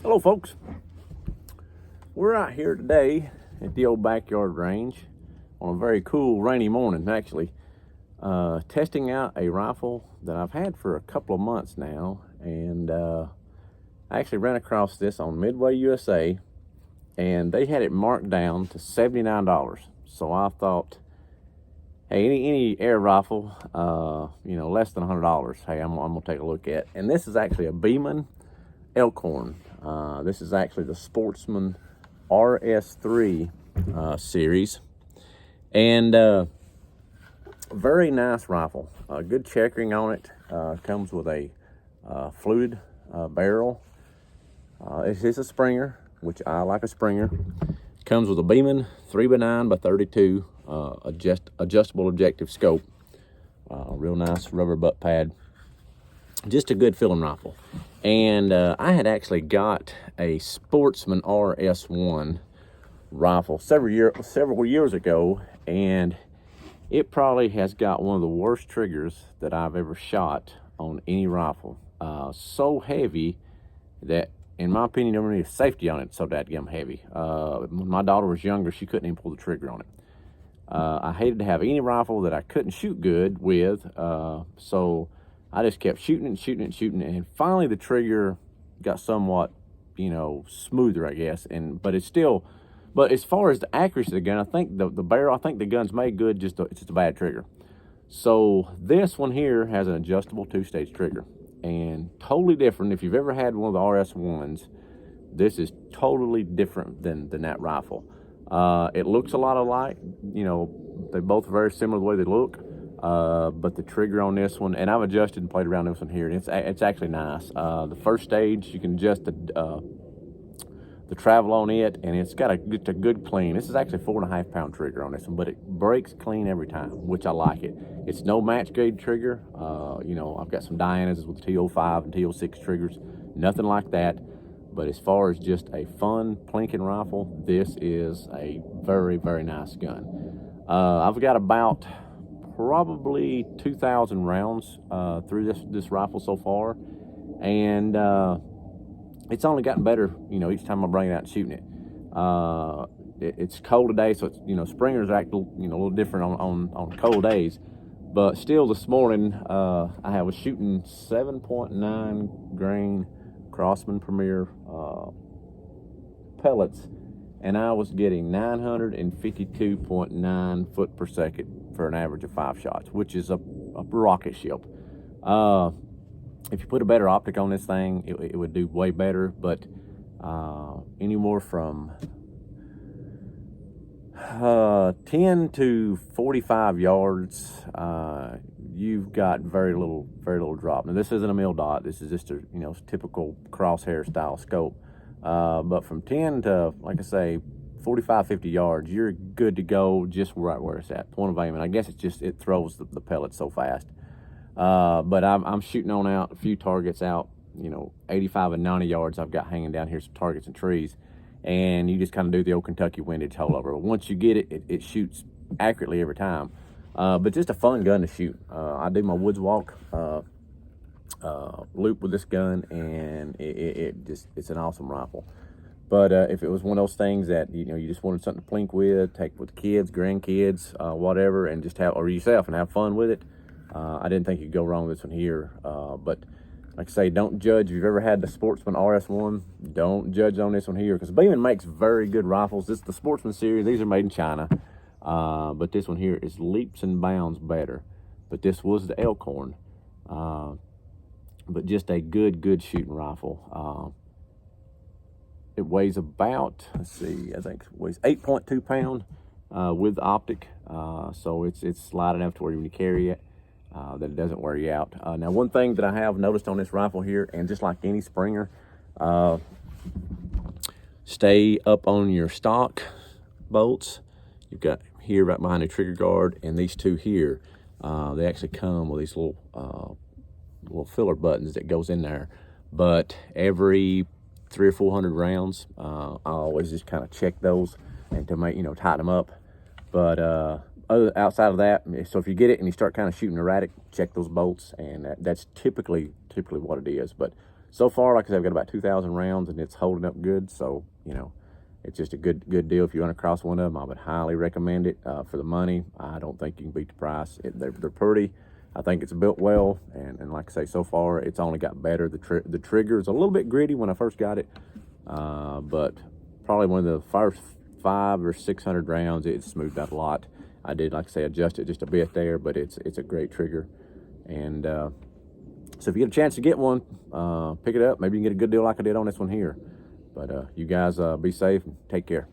Hello folks, we're out here today at the old backyard range on a very cool rainy morning actually, testing out a rifle that I've had for a couple of months now, and I actually ran across this on Midway USA and they had it marked down to $79. So I thought, hey, any air rifle, less than $100, hey, I'm gonna take a look at. And this is actually a Beeman Elkhorn. This is actually the Sportsman RS3 series, and very nice rifle. Good checkering on it. Comes with a fluted barrel. It is a Springer, which I like a Springer. Comes with a Beeman 3x9x32 adjustable objective scope. Real nice rubber butt pad. Just a good feeling rifle. And I had actually got a Sportsman RS1 rifle several years ago, and it probably has got one of the worst triggers that I've ever shot on any rifle. So heavy that, in my opinion, you don't need a safety on it. It's so dadgum heavy. When my daughter was younger, she couldn't even pull the trigger on it. I hated to have any rifle that I couldn't shoot good with, so I just kept shooting and finally the trigger got somewhat, smoother, I guess. But as far as the accuracy of the gun, I think the barrel, I think the gun's made good, it's just a bad trigger. So this one here has an adjustable 2-stage trigger, and totally different. If you've ever had one of the RS1s, this is totally different than that rifle. It looks a lot alike, they're both very similar the way they look. But the trigger on this one, and I've adjusted and played around this one here, and it's actually nice. The first stage, you can adjust the travel on it, and it's got a good clean. This is actually a 4.5 pound trigger on this one, but it breaks clean every time, which I like it. It's no match grade trigger. I've got some Dianas with T05 and T06 triggers, nothing like that. But as far as just a fun plinking rifle, this is a very, very nice gun. I've got about probably 2,000 rounds through this rifle so far, and it's only gotten better, each time I bring it out and shooting it. It's cold today, so it's, Springers act a little different on cold days, but still this morning I was shooting 7.9 grain Crosman Premier pellets, and I was getting 952.9 foot per second for an average of 5 shots, which is a rocket ship. If you put a better optic on this thing, it would do way better, but anywhere from 10 to 45 yards, you've got very little drop. Now this isn't a mil dot. This is just a typical crosshair style scope. But from 10 to, like I say, 45, 50 yards, you're good to go just right where it's at, point of aim. And I guess it throws the pellets so fast. But I'm shooting on out a few targets out, 85 and 90 yards. I've got hanging down here some targets and trees, and you just kind of do the old Kentucky windage holdover. Once you get it, it shoots accurately every time. But just a fun gun to shoot. I do my woods walk loop with this gun, and it's an awesome rifle. But if it was one of those things that you just wanted something to plink with, take with kids, grandkids, whatever, and just have, or yourself, and have fun with it, I didn't think you'd go wrong with this one here. But like I say, don't judge. If you've ever had the Sportsman RS1, don't judge on this one here, because Beeman makes very good rifles. This is the Sportsman series. These are made in China. But this one here is leaps and bounds better. But this was the Elkhorn. But just a good shooting rifle. It weighs about, I think it weighs 8.2 pounds with the optic. So it's light enough to where when you carry it, that it doesn't wear you out. Now, one thing that I have noticed on this rifle here, and just like any Springer, stay up on your stock bolts. You've got here right behind the trigger guard, and these two here, they actually come with these little filler buttons that goes in there. But every 300 or 400 rounds, I always just kind of check those and to make, tighten them up. But outside of that, so if you get it and you start kind of shooting erratic, check those bolts, and that's typically what it is. But So far, like I said, I've got about 2,000 rounds, and it's holding up good. So, you know, it's just a good deal. If you run across one of them, I would highly recommend it. For the money, I don't think you can beat the price. They're pretty. I think it's built well, and like I say, so far it's only got better. The trigger is a little bit gritty when I first got it, but probably one of the first 500 or 600 rounds, it smoothed out a lot. I did, like I say, adjust it just a bit there, but it's a great trigger. And so if you get a chance to get one, pick it up. Maybe you can get a good deal like I did on this one here. But you guys be safe and take care.